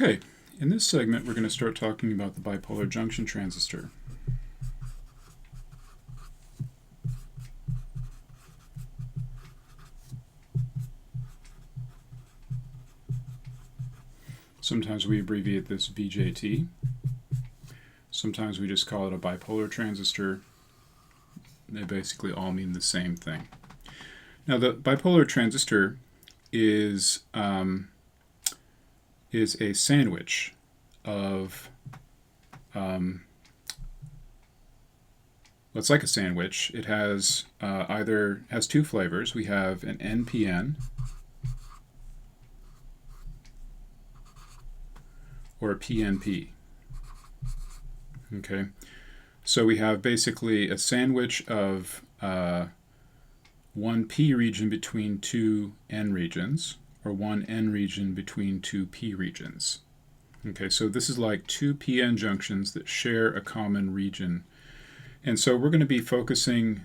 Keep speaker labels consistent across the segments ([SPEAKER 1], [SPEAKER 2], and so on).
[SPEAKER 1] Okay, in this segment we're going to start talking about the bipolar junction transistor. Sometimes we abbreviate this BJT. Sometimes we just call it a bipolar transistor. They basically all mean the same thing. Now the bipolar transistor is a sandwich of it's like a sandwich. It has has two flavors. We have an NPN or a PNP. Okay, so we have basically a sandwich of one P region between two N regions, or one N region between two P regions. Okay, so this is like two PN junctions that share a common region. And so we're going to be focusing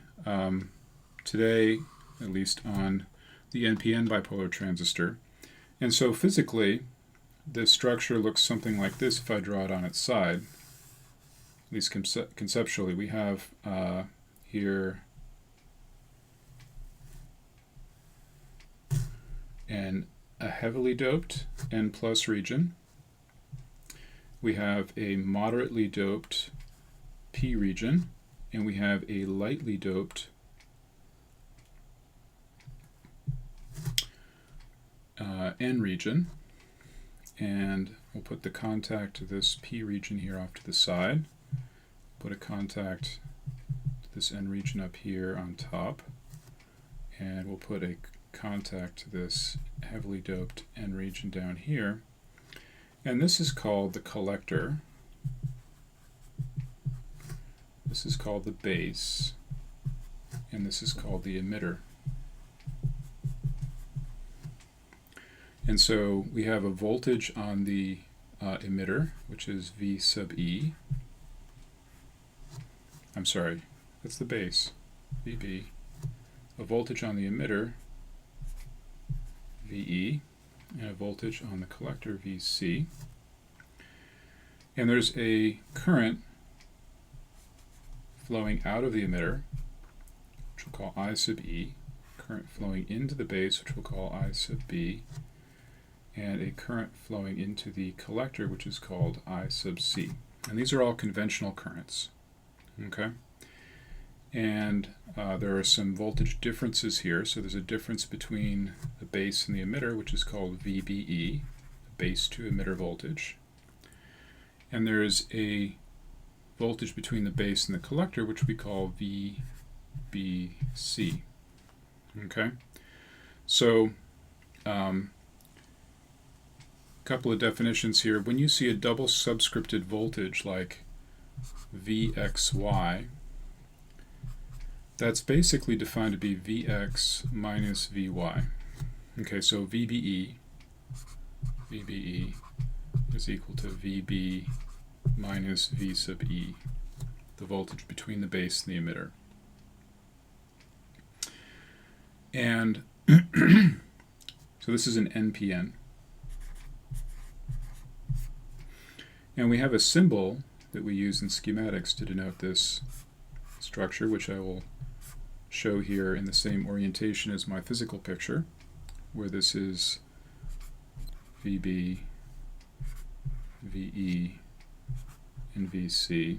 [SPEAKER 1] today, at least, on the NPN bipolar transistor. And so physically, this structure looks something like this if I draw it on its side. At least conceptually, we have here a heavily doped N plus region. We have a moderately doped P region, and we have a lightly doped N region. And we'll put the contact to this P region here off to the side. Put a contact to this N region up here on top. And we'll put a contact to this heavily doped N region down here. And this is called the collector. This is called the base. And this is called the emitter. And so we have a voltage on the emitter, which is V sub E. I'm sorry, that's the base, VB. A voltage on the emitter, VE, and a voltage on the collector, VC. And there's a current flowing out of the emitter, which we'll call I sub E, current flowing into the base, which we'll call I sub B, and a current flowing into the collector, which is called I sub C. And these are all conventional currents. Okay? And there are some voltage differences here. So there's a difference between the base and the emitter, which is called VBE, the base to emitter voltage. And there's a voltage between the base and the collector, which we call VBC. Okay? So, couple of definitions here. When you see a double subscripted voltage like Vxy, that's basically defined to be Vx minus Vy. Okay, so VBE is equal to VB minus V sub E, the voltage between the base and the emitter. And so this is an NPN. And we have a symbol that we use in schematics to denote this structure, which I will show here in the same orientation as my physical picture, where this is VB, VE, and VC,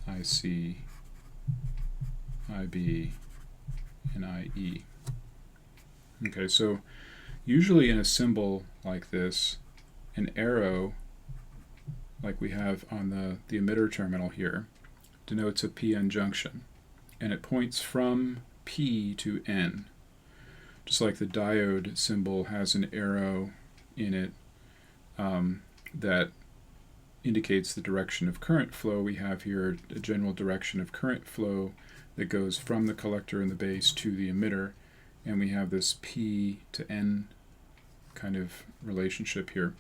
[SPEAKER 1] IC, IB, and IE. Okay, so usually in a symbol like this, an arrow, like we have on the emitter terminal here, denotes a PN junction, and it points from P to N. Just like the diode symbol has an arrow in it that indicates the direction of current flow, we have here a general direction of current flow that goes from the collector and the base to the emitter, and we have this P to N kind of relationship here.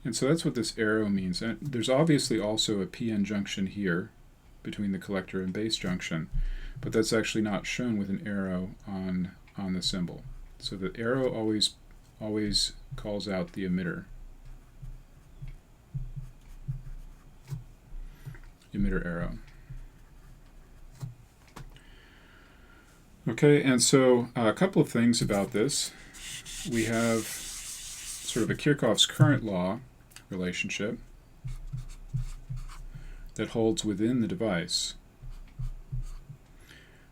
[SPEAKER 1] And so that's what this arrow means. And there's obviously also a PN junction here between the collector and base junction, but that's actually not shown with an arrow on the symbol. So the arrow always always calls out the emitter arrow. Okay, and so a couple of things about this. We have sort of a Kirchhoff's current law relationship that holds within the device.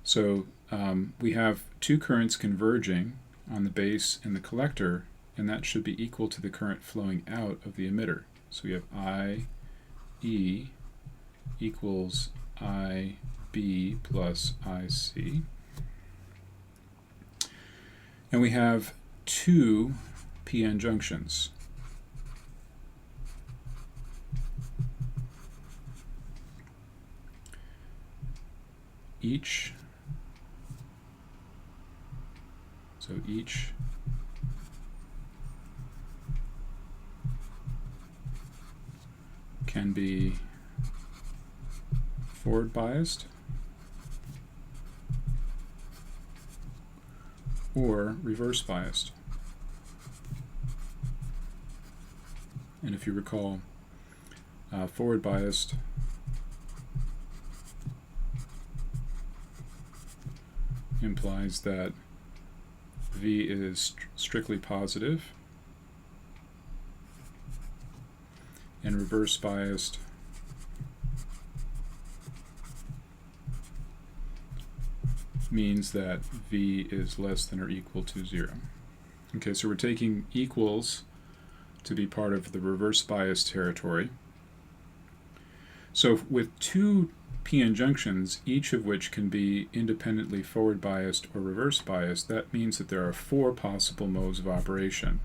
[SPEAKER 1] So we have two currents converging on the base and the collector, and that should be equal to the current flowing out of the emitter. So we have IE equals IB plus IC. And we have two p-n junctions. Each can be forward biased or reverse biased. And if you recall, forward biased implies that V is strictly positive, and reverse biased means that V is less than or equal to 0. Okay, so we're taking equals to be part of the reverse bias territory. So with two p-n junctions, each of which can be independently forward biased or reverse biased, that means that there are 4 possible modes of operation.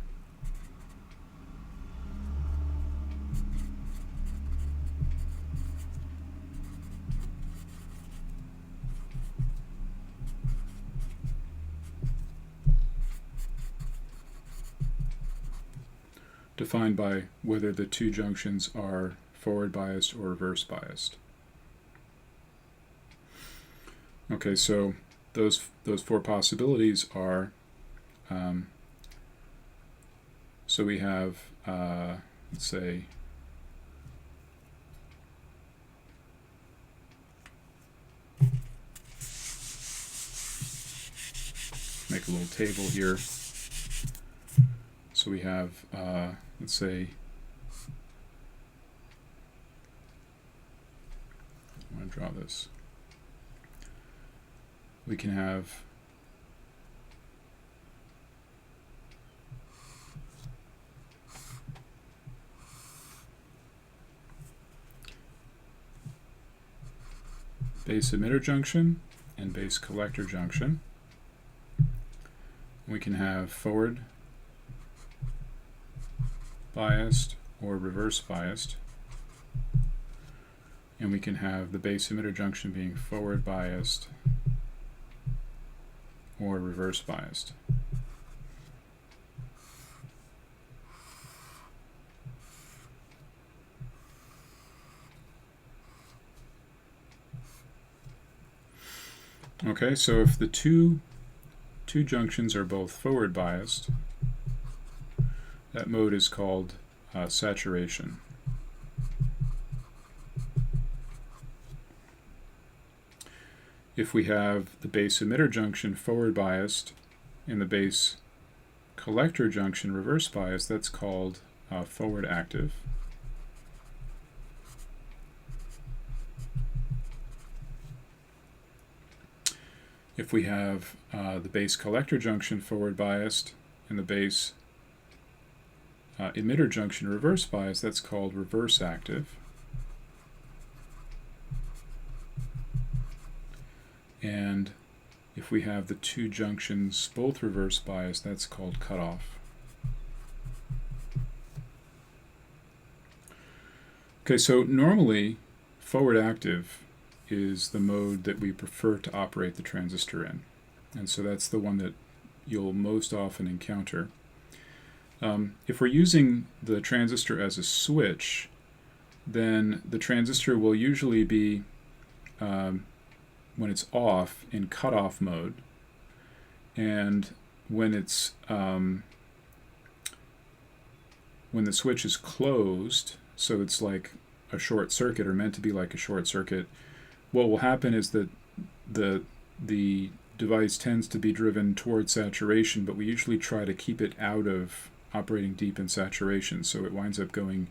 [SPEAKER 1] Defined by whether the two junctions are forward biased or reverse biased. Okay, so those 4 possibilities are, so we have, let's say, make a little table here. So we have, let's say, I want to draw this. We can have base emitter junction and base collector junction. We can have forward biased or reverse biased, and we can have the base emitter junction being forward biased or reverse biased. Okay, so if the two junctions are both forward biased, that mode is called saturation. If we have the base emitter junction forward biased and the base collector junction reverse biased, that's called forward active. If we have the base collector junction forward biased and the base emitter junction reverse biased, that's called reverse active. And if we have the two junctions both reverse biased, that's called cutoff. Okay, so normally forward active is the mode that we prefer to operate the transistor in. And so that's the one that you'll most often encounter. If we're using the transistor as a switch, then the transistor will usually be, when it's off, in cutoff mode, and when it's when the switch is closed, so it's like a short circuit or meant to be like a short circuit, what will happen is that the device tends to be driven towards saturation, but we usually try to keep it out of operating deep in saturation, so it winds up going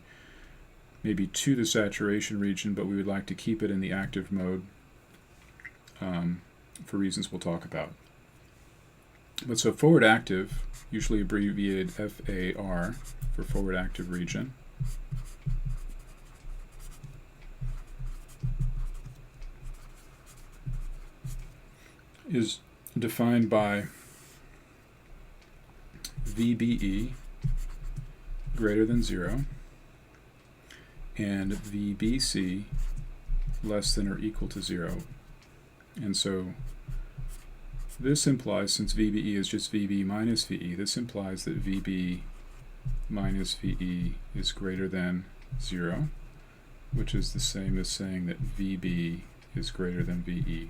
[SPEAKER 1] maybe to the saturation region, but we would like to keep it in the active mode for reasons we'll talk about. But so forward active, usually abbreviated FAR for forward active region, is defined by VBE greater than 0 and VBC less than or equal to 0. And so this implies, since VBE is just VB minus VE, this implies that VB minus VE is greater than 0, which is the same as saying that VB is greater than VE.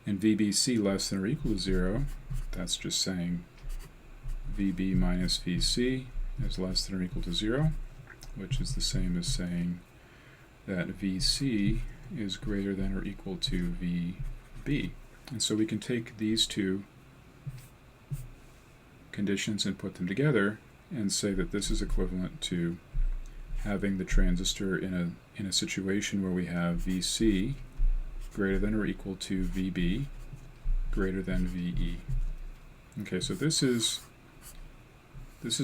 [SPEAKER 1] And VBC less than or equal to 0, that's just saying VB minus VC is less than or equal to 0, which is the same as saying that VC is greater than or equal to VB. And so we can take these two conditions and put them together and say that this is equivalent to having the transistor in a situation where we have VC greater than or equal to VB greater than VE. Okay, so this is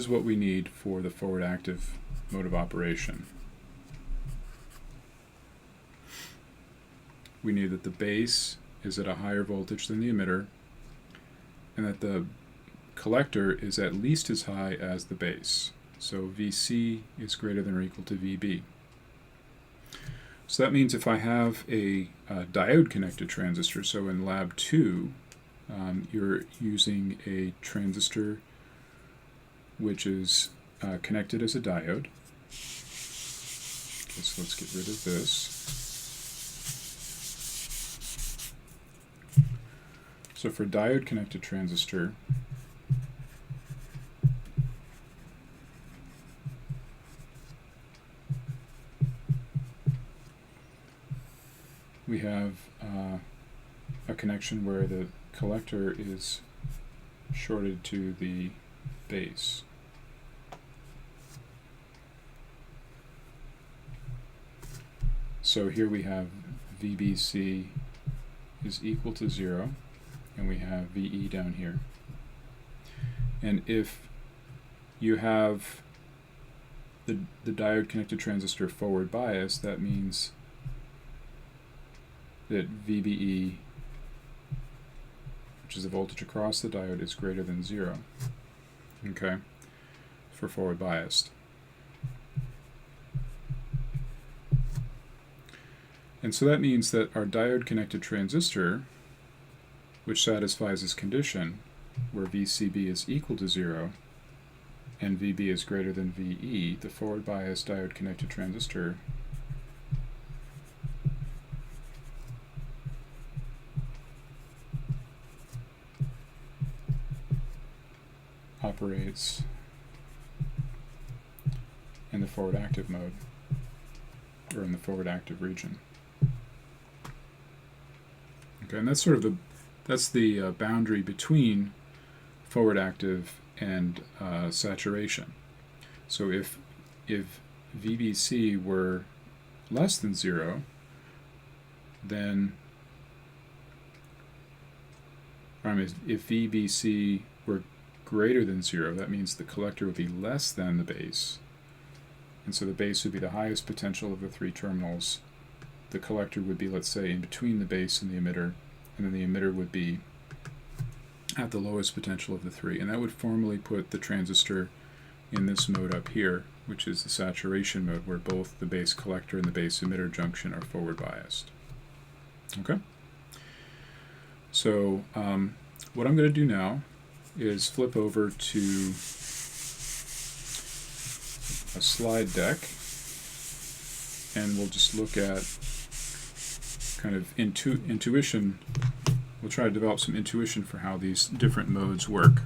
[SPEAKER 1] what we need for the forward active mode of operation. We need that the base is at a higher voltage than the emitter, and that the collector is at least as high as the base. So VC is greater than or equal to VB. So that means if I have a diode connected transistor, so in lab 2, you're using a transistor which is connected as a diode. Okay, so let's get rid of this. So for diode connected transistor, we have a connection where the collector is shorted to the base. So here we have VBC is equal to 0, and we have VE down here. And if you have the diode connected transistor forward bias, that means that VBE, which is the voltage across the diode, is greater than 0, okay, for forward biased. And so that means that our diode connected transistor, which satisfies this condition, where VCB is equal to 0 and VB is greater than VE, the forward biased diode connected transistor operates in the forward active mode, or in the forward active region. Okay, and that's sort of the boundary between forward active and saturation. So if VBC were less than 0, then, if VBC were greater than 0, that means the collector would be less than the base. And so the base would be the highest potential of the three terminals. The collector would be, let's say, in between the base and the emitter, and then the emitter would be at the lowest potential of the three. And that would formally put the transistor in this mode up here, which is the saturation mode, where both the base collector and the base emitter junction are forward biased. Okay? So what I'm going to do now is flip over to a slide deck, and we'll just look at kind of intuition. We'll try to develop some intuition for how these different modes work.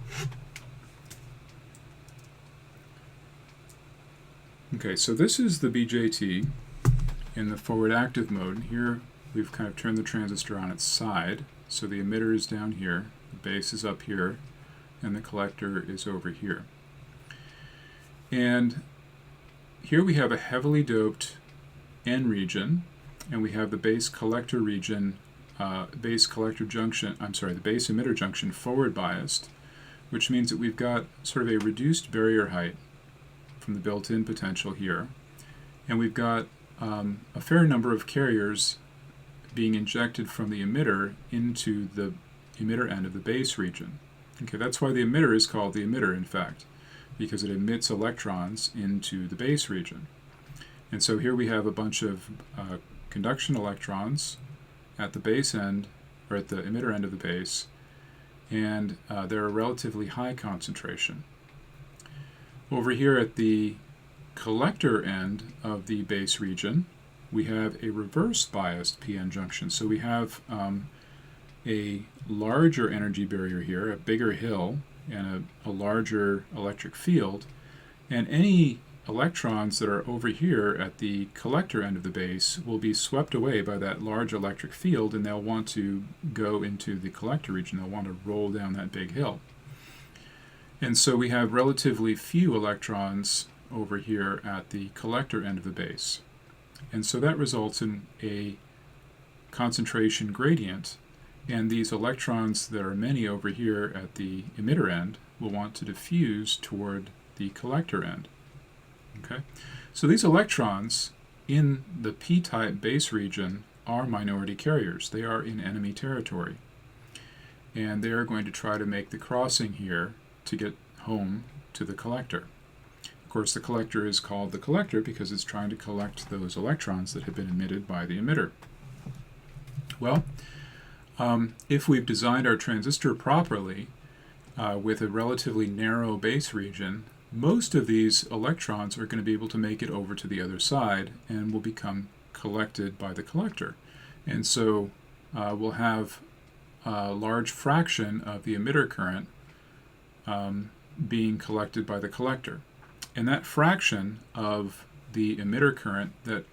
[SPEAKER 1] Okay, so this is the BJT in the forward active mode. Here we've kind of turned the transistor on its side, so the emitter is down here, the base is up here, and the collector is over here. And here we have a heavily doped N region, and we have the base collector region, the base emitter junction forward biased, which means that we've got sort of a reduced barrier height from the built-in potential here, and we've got a fair number of carriers being injected from the emitter into the emitter end of the base region. Okay, that's why the emitter is called the emitter, in fact, because it emits electrons into the base region. And so here we have a bunch of conduction electrons at the base end, or at the emitter end of the base, and they're a relatively high concentration. Over here at the collector end of the base region, we have a reverse biased p-n junction. So we have a larger energy barrier here, a bigger hill, and a larger electric field, and any electrons that are over here at the collector end of the base will be swept away by that large electric field, and they'll want to go into the collector region. They'll want to roll down that big hill. And so we have relatively few electrons over here at the collector end of the base. And so that results in a concentration gradient, and these electrons that are many over here at the emitter end will want to diffuse toward the collector end. Okay? So these electrons in the p-type base region are minority carriers. They are in enemy territory. And they are going to try to make the crossing here to get home to the collector. Of course, the collector is called the collector because it's trying to collect those electrons that have been emitted by the emitter. Well, if we've designed our transistor properly with a relatively narrow base region, most of these electrons are going to be able to make it over to the other side and will become collected by the collector. And so we'll have a large fraction of the emitter current being collected by the collector. And that fraction of the emitter current that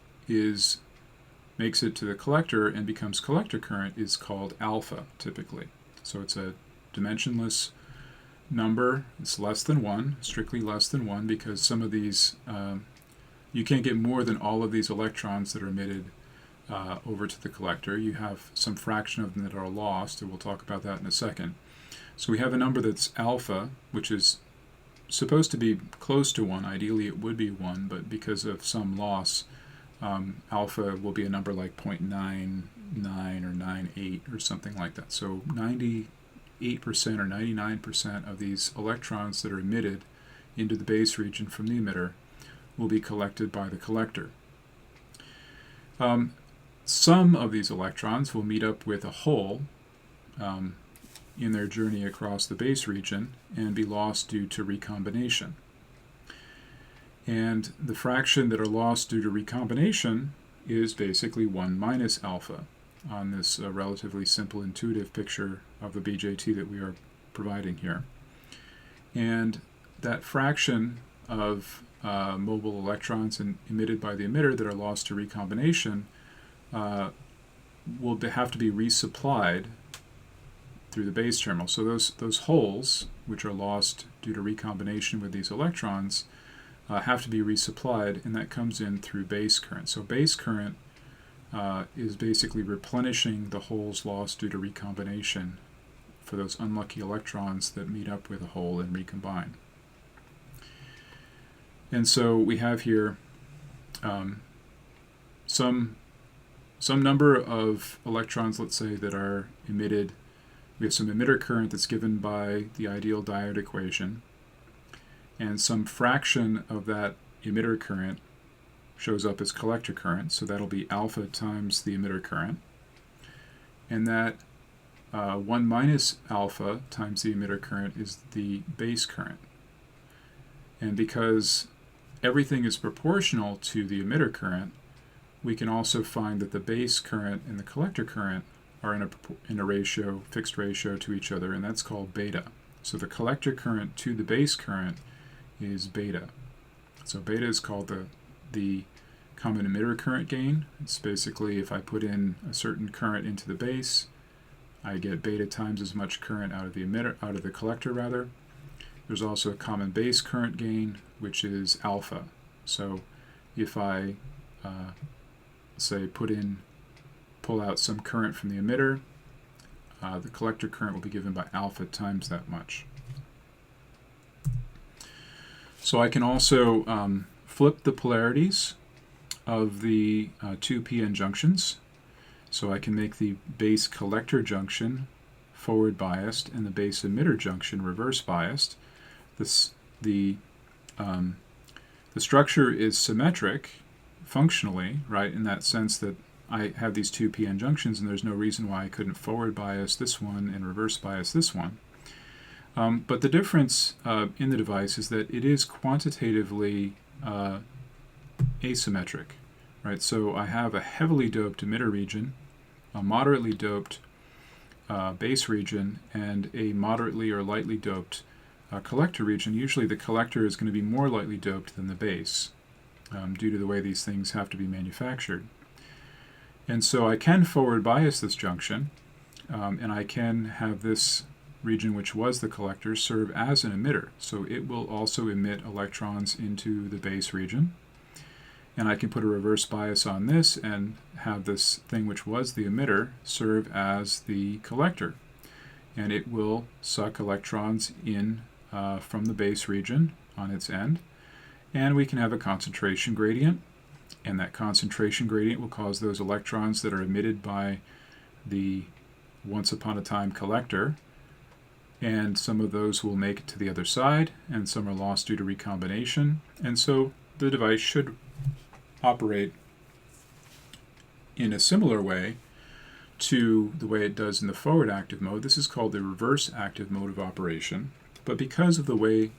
[SPEAKER 1] makes it to the collector and becomes collector current is called alpha, typically. So it's a dimensionless number. It's less than 1, strictly less than 1, because some of these, you can't get more than all of these electrons that are emitted over to the collector. You have some fraction of them that are lost, and we'll talk about that in a second. So we have a number that's alpha, which is supposed to be close to 1. Ideally it would be 1, but because of some loss, alpha will be a number like 0.99 or 98 or something like that. So 98% or 99% of these electrons that are emitted into the base region from the emitter will be collected by the collector. Some of these electrons will meet up with a hole in their journey across the base region and be lost due to recombination. And the fraction that are lost due to recombination is basically 1 minus alpha on this relatively simple intuitive picture of the BJT that we are providing here. And that fraction of mobile electrons emitted by the emitter that are lost to recombination will have to be resupplied through the base terminal. So those holes, which are lost due to recombination with these electrons, have to be resupplied, and that comes in through base current. So base current is basically replenishing the holes lost due to recombination for those unlucky electrons that meet up with a hole and recombine. And so we have here some number of electrons, let's say, that are emitted. We have some emitter current that's given by the ideal diode equation, and some fraction of that emitter current shows up as collector current, so that'll be alpha times the emitter current. And that 1 minus alpha times the emitter current is the base current. And because everything is proportional to the emitter current, we can also find that the base current and the collector current are in a ratio, fixed ratio to each other, and that's called beta. So the collector current to the base current is beta. So beta is called the common emitter current gain. It's basically if I put in a certain current into the base, I get beta times as much current out of the collector rather. There's also a common base current gain, which is alpha. So if I say pull out some current from the emitter, the collector current will be given by alpha times that much. So I can also flip the polarities of the two p-n junctions. So I can make the base collector junction forward biased and the base emitter junction reverse biased. The structure is symmetric functionally, right, in that sense that I have these two p-n junctions and there's no reason why I couldn't forward bias this one and reverse bias this one. But the difference in the device is that it is quantitatively asymmetric, right? So I have a heavily doped emitter region, a moderately doped base region, and a moderately or lightly doped collector region. Usually the collector is going to be more lightly doped than the base due to the way these things have to be manufactured. And so I can forward bias this junction, and I can have this region, which was the collector, serve as an emitter. So it will also emit electrons into the base region. And I can put a reverse bias on this and have this thing which was the emitter serve as the collector. And it will suck electrons in from the base region on its end. And we can have a concentration gradient. And that concentration gradient will cause those electrons that are emitted by the once upon a time collector. And some of those will make it to the other side, and some are lost due to recombination. And so the device should operate in a similar way to the way it does in the forward active mode. This is called the reverse active mode of operation. But because of the way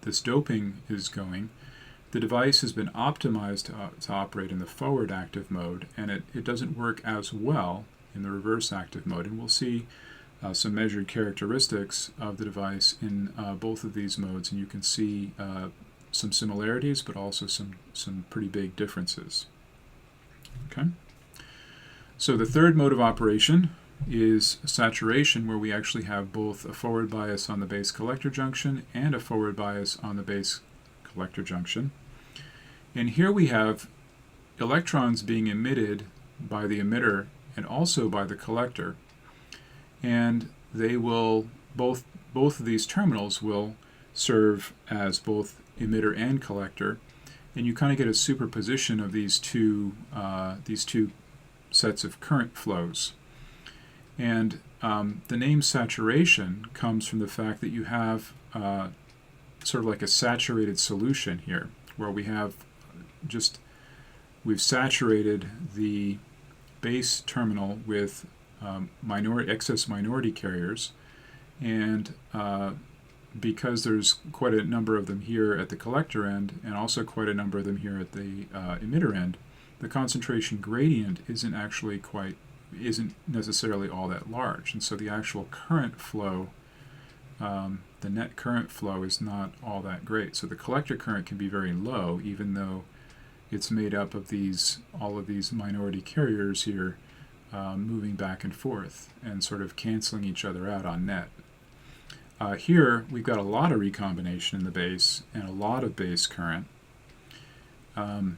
[SPEAKER 1] this doping is going, the device has been optimized to operate in the forward active mode, and it doesn't work as well in the reverse active mode. And we'll see some measured characteristics of the device in both of these modes, and you can see some similarities, but also some pretty big differences. Okay. So the third mode of operation is saturation, where we actually have both a forward bias on the base collector junction and a forward bias on the base collector junction. And here we have electrons being emitted by the emitter and also by the collector. And they will both of these terminals will serve as both emitter and collector, and you kind of get a superposition of these two sets of current flows. And the name saturation comes from the fact that you have sort of like a saturated solution here, where we've saturated the base terminal with excess minority carriers, and because there's quite a number of them here at the collector end and also quite a number of them here at the emitter end, the concentration gradient isn't necessarily all that large, and so the actual current flow, the net current flow, is not all that great. So the collector current can be very low, even though it's made up of all of these minority carriers here moving back and forth and sort of canceling each other out on net. Here we've got a lot of recombination in the base and a lot of base current. And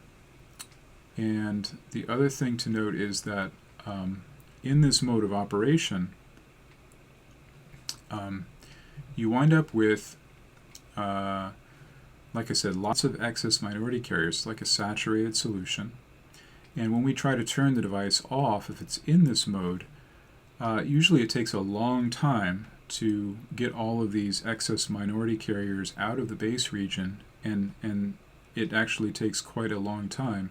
[SPEAKER 1] the other thing to note is that in this mode of operation, you wind up with, like I said, lots of excess minority carriers, like a saturated solution. And when we try to turn the device off, if it's in this mode, usually it takes a long time to get all of these excess minority carriers out of the base region, and it actually takes quite a long time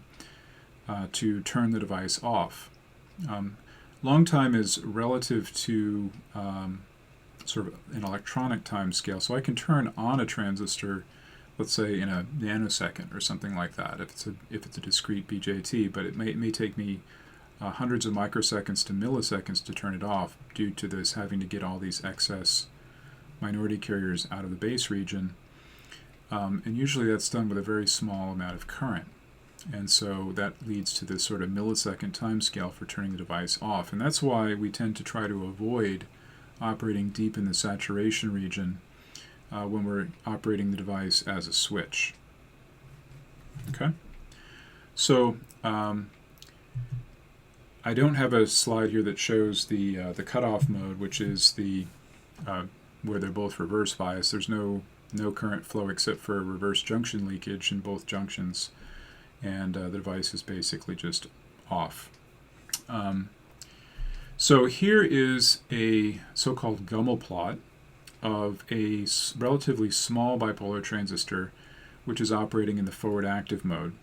[SPEAKER 1] to turn the device off. Long time is relative to sort of an electronic time scale, so I can turn on a transistor, let's say in a nanosecond or something like that, if it's a discrete BJT, but it may take me hundreds of microseconds to milliseconds to turn it off due to this having to get all these excess minority carriers out of the base region. And usually that's done with a very small amount of current. And so that leads to this sort of millisecond time scale for turning the device off. And that's why we tend to try to avoid operating deep in the saturation region when we're operating the device as a switch. Okay? So I don't have a slide here that shows the cutoff mode, which is the where they're both reverse biased. There's no current flow except for reverse junction leakage in both junctions, and the device is basically just off. So here is a so-called Gummel plot of a relatively small bipolar transistor which is operating in the forward active mode.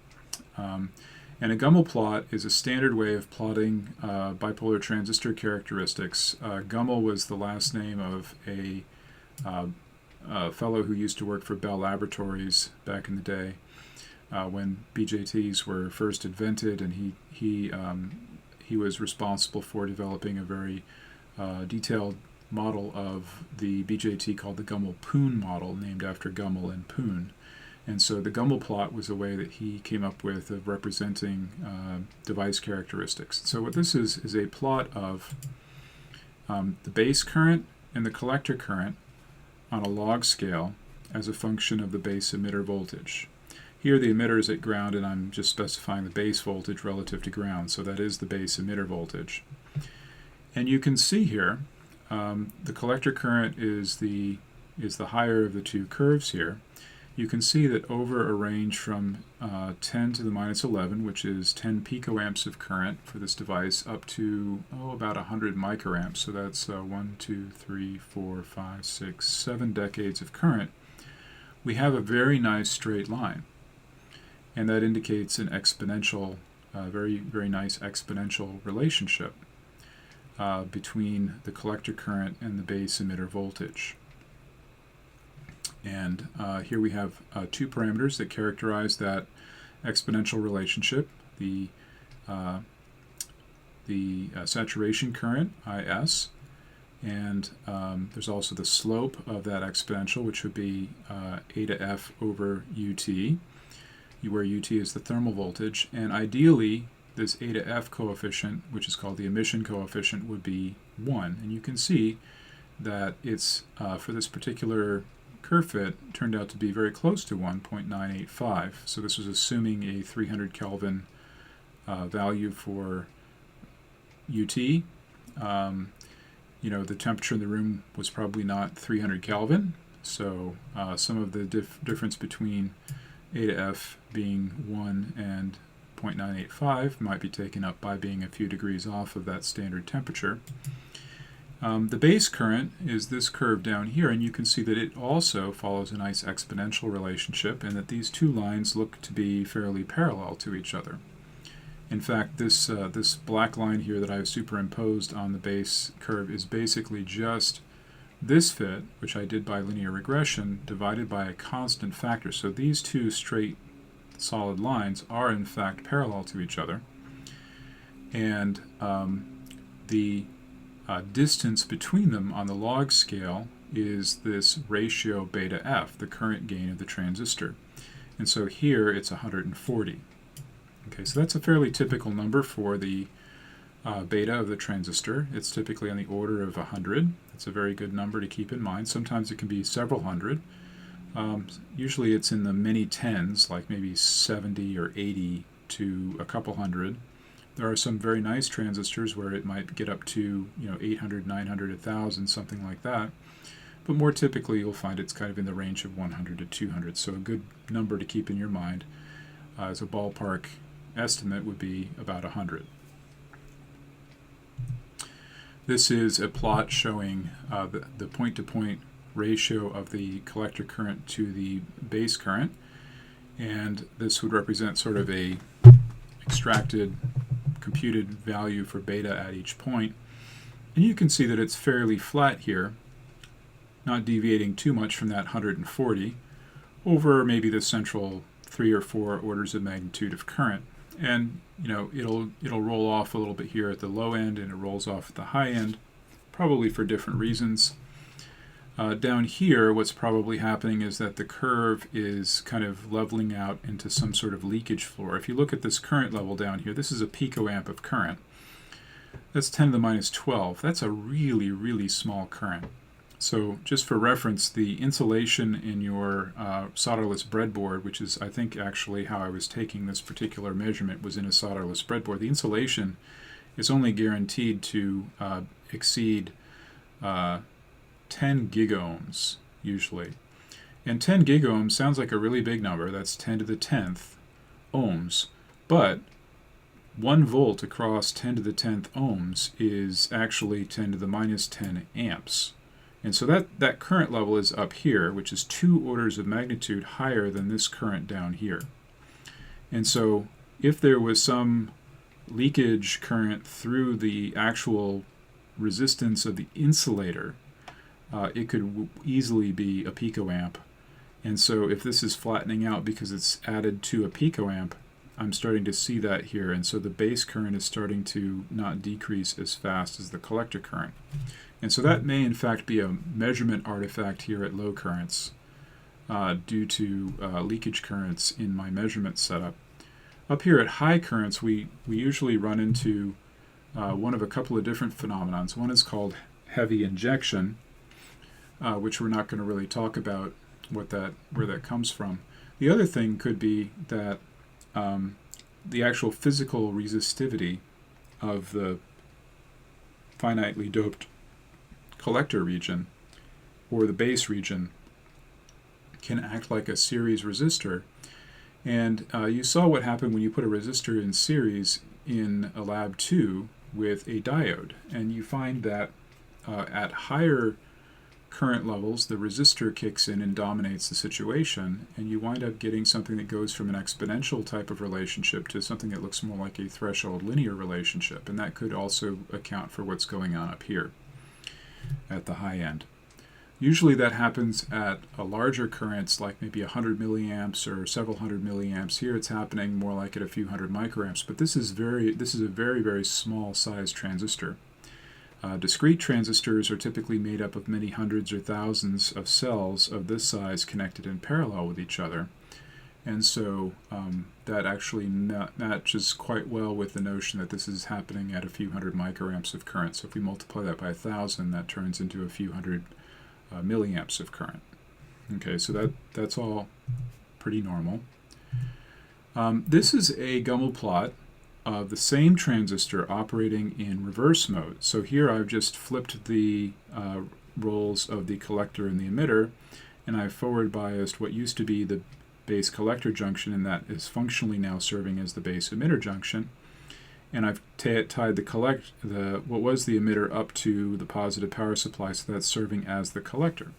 [SPEAKER 1] And a Gummel plot is a standard way of plotting bipolar transistor characteristics. Gummel was the last name of a fellow who used to work for Bell Laboratories back in the day when BJTs were first invented, and he was responsible for developing a very detailed model of the BJT called the Gummel-Poon model, named after Gummel and Poon. And so the Gummel plot was a way that he came up with of representing device characteristics. So what this is a plot of the base current and the collector current on a log scale as a function of the base emitter voltage. Here the emitter is at ground, and I'm just specifying the base voltage relative to ground, so that is the base emitter voltage. And you can see here the collector current is the higher of the two curves here. You can see that over a range from 10 to the minus 11, which is 10 picoamps of current for this device, up to about 100 microamps. So that's 1, 2, 3, 4, 5, 6, 7 decades of current. We have a very nice straight line, and that indicates an exponential, very, very nice exponential relationship between the collector current and the base emitter voltage. And here we have two parameters that characterize that exponential relationship: the saturation current, IS, and there's also the slope of that exponential, which would be A to F over UT, where UT is the thermal voltage. And ideally, this A to F coefficient, which is called the emission coefficient, would be 1. And you can see that it's, for this particular curve fit, turned out to be very close to 1.985. So this was assuming a 300 Kelvin value for UT. You know, the temperature in the room was probably not 300 Kelvin, so some of the difference between A to F being 1 and 0.985 might be taken up by being a few degrees off of that standard temperature. The base current is this curve down here, and you can see that it also follows a nice exponential relationship, and that these two lines look to be fairly parallel to each other. In fact, this black line here that I've superimposed on the base curve is basically just this fit, which I did by linear regression, divided by a constant factor. So these two straight solid lines are in fact parallel to each other, and the distance between them on the log scale is this ratio beta F, the current gain of the transistor. And so here it's 140. Okay, so that's a fairly typical number for the beta of the transistor. It's typically on the order of 100. It's a very good number to keep in mind. Sometimes it can be several hundred. Usually it's in the many tens, like maybe 70 or 80 to a couple hundred. There are some very nice transistors where it might get up to 800, 900, 1,000, something like that. But more typically you'll find it's kind of in the range of 100 to 200. So a good number to keep in your mind as a ballpark estimate would be about 100. This is a plot showing the point-to-point ratio of the collector current to the base current, and this would represent sort of a extracted computed value for beta at each point. And you can see that it's fairly flat here, not deviating too much from that 140 over maybe the central 3 or 4 orders of magnitude of current. And it'll roll off a little bit here at the low end, and it rolls off at the high end, probably for different reasons. Down here, what's probably happening is that the curve is kind of leveling out into some sort of leakage floor. If you look at this current level down here, this is a picoamp of current. That's 10 to the minus 12. That's a really, really small current. So just for reference, the insulation in your solderless breadboard, which is I think actually how I was taking this particular measurement, was in a solderless breadboard. The insulation is only guaranteed to exceed 10 gigohms usually. And 10 gigohms sounds like a really big number. That's 10 to the 10th ohms. But 1 volt across 10 to the 10th ohms is actually 10 to the minus 10 amps. And so that current level is up here, which is 2 orders of magnitude higher than this current down here. And so if there was some leakage current through the actual resistance of the insulator, it could easily be a picoamp. And so if this is flattening out because it's added to a picoamp, I'm starting to see that here. And so the base current is starting to not decrease as fast as the collector current. And so that may in fact be a measurement artifact here at low currents due to leakage currents in my measurement setup. Up here at high currents, we usually run into one of a couple of different phenomenons. One is called heavy injection, which we're not going to really talk about where that comes from. The other thing could be that the actual physical resistivity of the finitely doped collector region or the base region can act like a series resistor. And you saw what happened when you put a resistor in series in a lab 2 with a diode. And you find that at higher current levels, the resistor kicks in and dominates the situation, and you wind up getting something that goes from an exponential type of relationship to something that looks more like a threshold linear relationship. And that could also account for what's going on up here at the high end. Usually that happens at a larger currents, like maybe 100 milliamps or several hundred milliamps. Here it's happening more like at a few hundred microamps, but this is a very, very small size transistor. Discrete transistors are typically made up of many hundreds or thousands of cells of this size connected in parallel with each other. And so that actually matches quite well with the notion that this is happening at a few hundred microamps of current. So if we multiply that by 1,000, that turns into a few hundred milliamps of current. Okay, so that's all pretty normal. This is a Gummel plot of the same transistor operating in reverse mode. So here I've just flipped the roles of the collector and the emitter, and I've forward biased what used to be the base collector junction, and that is functionally now serving as the base emitter junction. And I've tied what was the emitter up to the positive power supply, so that's serving as the collector.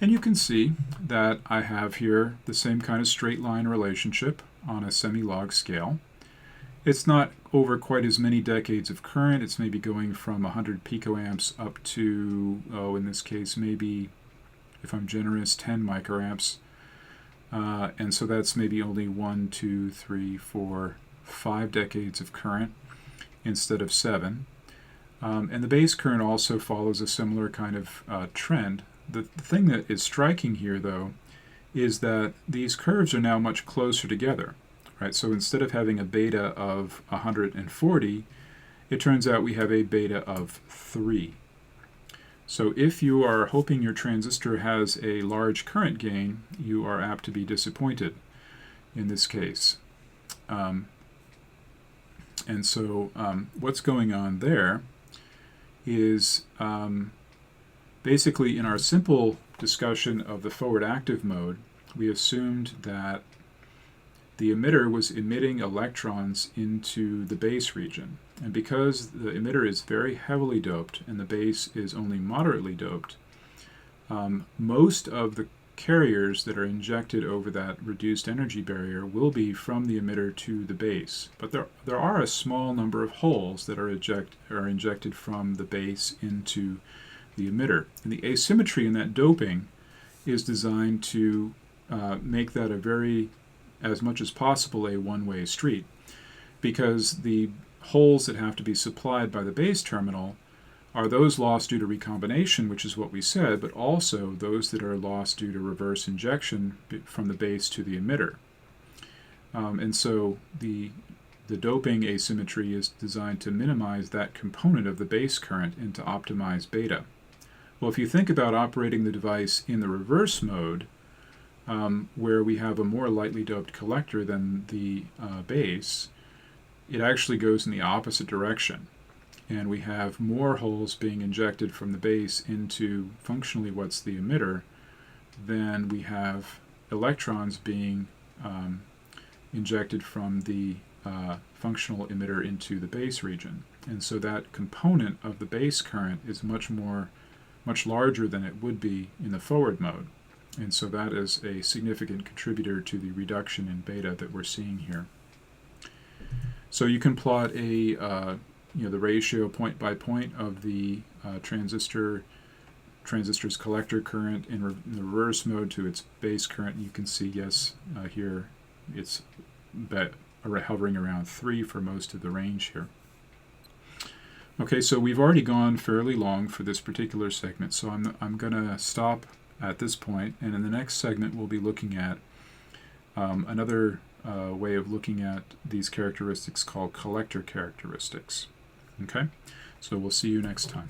[SPEAKER 1] And you can see that I have here the same kind of straight line relationship on a semi-log scale. It's not over quite as many decades of current. It's maybe going from 100 picoamps up to, in this case, maybe, if I'm generous, 10 microamps. And so that's maybe only 1, 2, 3, 4, 5 decades of current instead of 7. And the base current also follows a similar kind of trend. The thing that is striking here, though, is that these curves are now much closer together. Right, so instead of having a beta of 140, it turns out we have a beta of 3. So if you are hoping your transistor has a large current gain, you are apt to be disappointed in this case. And so what's going on there is basically in our simple discussion of the forward active mode, we assumed that the emitter was emitting electrons into the base region. And because the emitter is very heavily doped and the base is only moderately doped, most of the carriers that are injected over that reduced energy barrier will be from the emitter to the base. But there are a small number of holes that are injected from the base into the emitter. And the asymmetry in that doping is designed to make that as much as possible a one-way street, because the holes that have to be supplied by the base terminal are those lost due to recombination, which is what we said, but also those that are lost due to reverse injection from the base to the emitter. And so the doping asymmetry is designed to minimize that component of the base current and to optimize beta. Well, if you think about operating the device in the reverse mode, where we have a more lightly doped collector than the base, it actually goes in the opposite direction. And we have more holes being injected from the base into functionally what's the emitter than we have electrons being injected from the functional emitter into the base region. And so that component of the base current is much larger than it would be in the forward mode. And so that is a significant contributor to the reduction in beta that we're seeing here. So you can plot the ratio point by point of the transistor's collector current in the reverse mode to its base current. You can see, yes, here it's hovering around 3 for most of the range here. Okay, so we've already gone fairly long for this particular segment, so I'm going to stop at this point, and in the next segment we'll be looking at another way of looking at these characteristics called collector characteristics. Okay, so we'll see you next time.